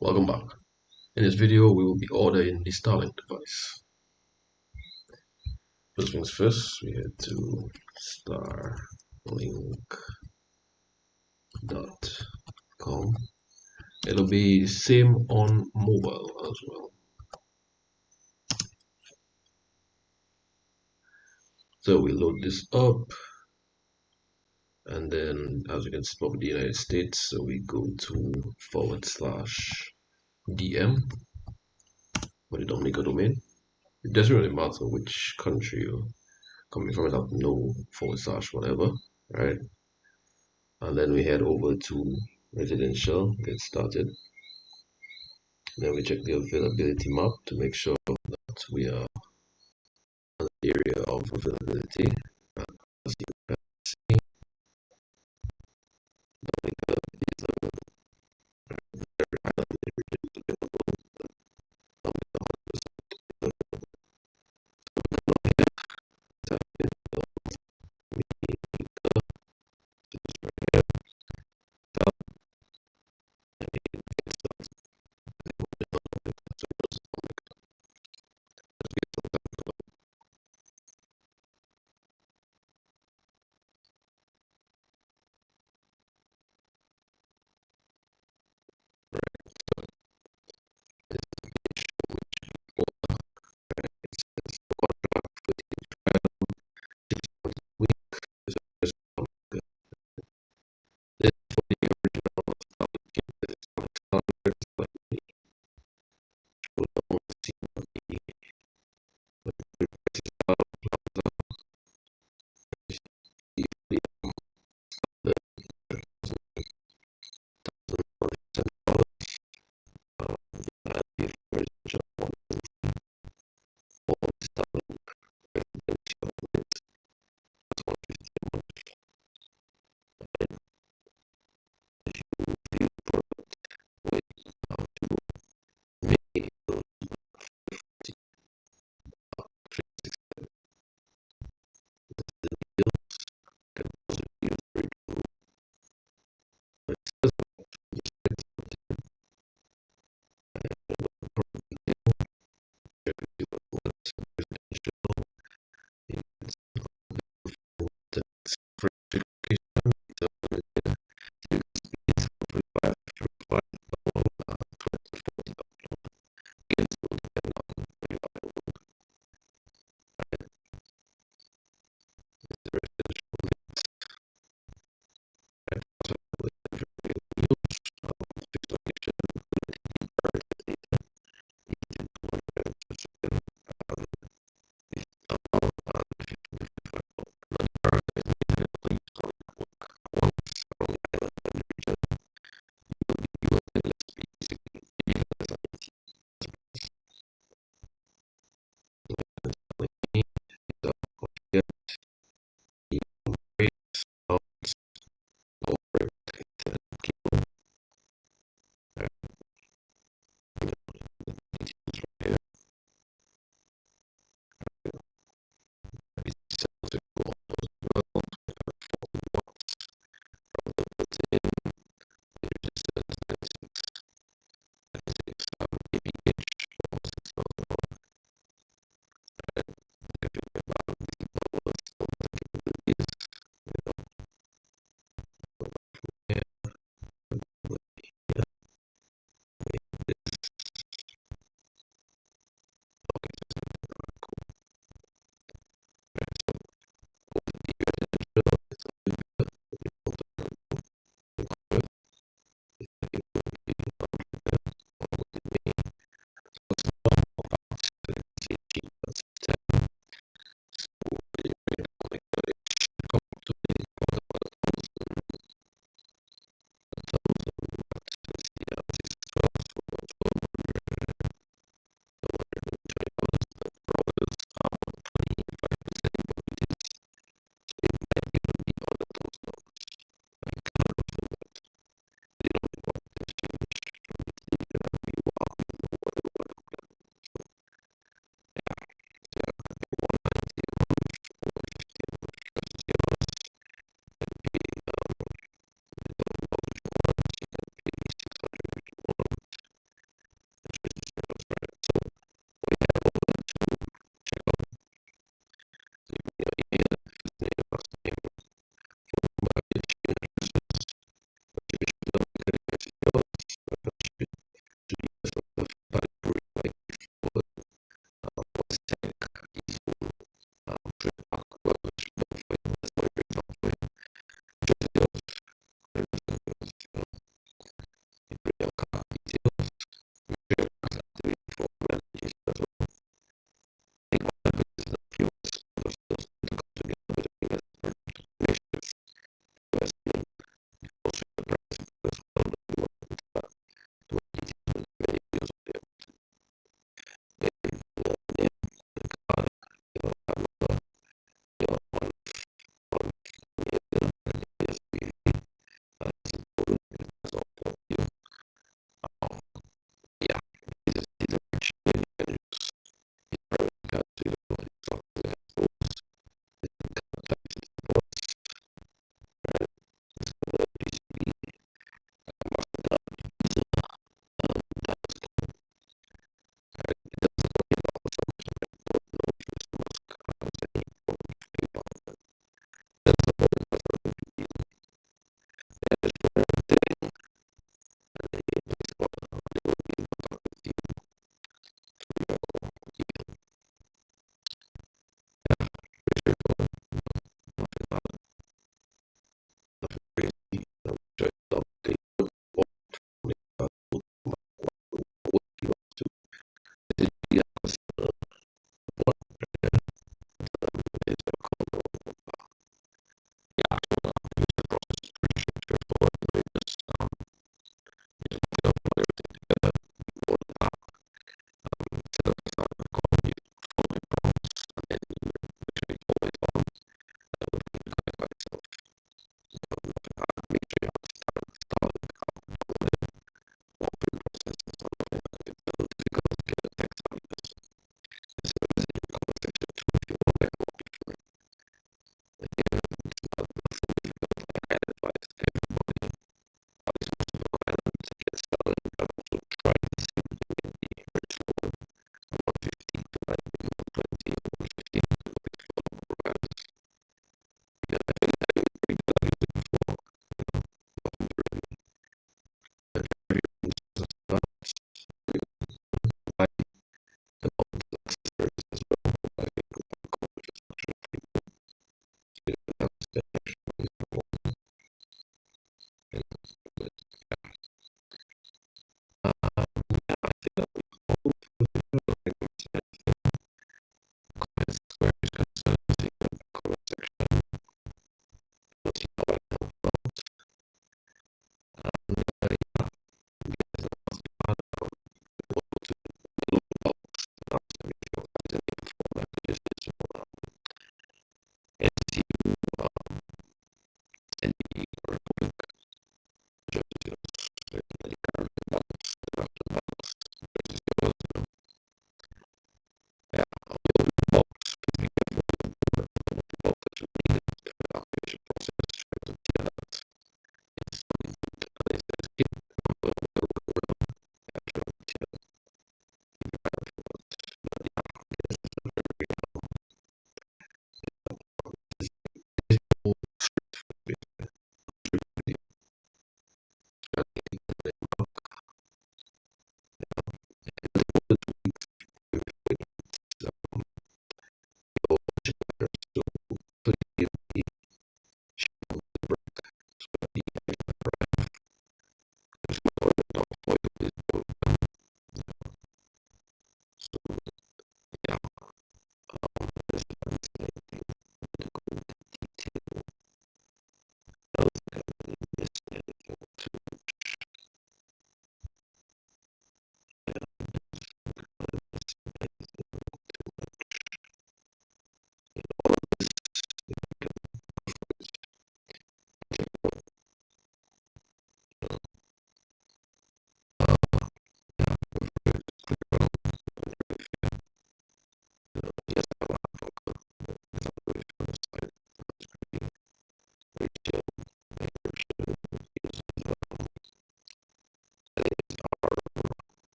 Welcome back. In this video, we will be ordering the Starlink device. First things first, we head to starlink.com. It'll be same on mobile as well. So we load this up, and then as you can see, probably the United States. So we go to /DM for the Dominica domain. It doesn't really matter which country you're coming from, it have no / whatever, right? And then we head over to residential, get started. Then we check the availability map to make sure that we are in the area of availability. As you can see, Dominica is a very island area available. Dominica 100% available. So we can look here, type in Dominica, just right here, tap, and it gets started. So let's get some time.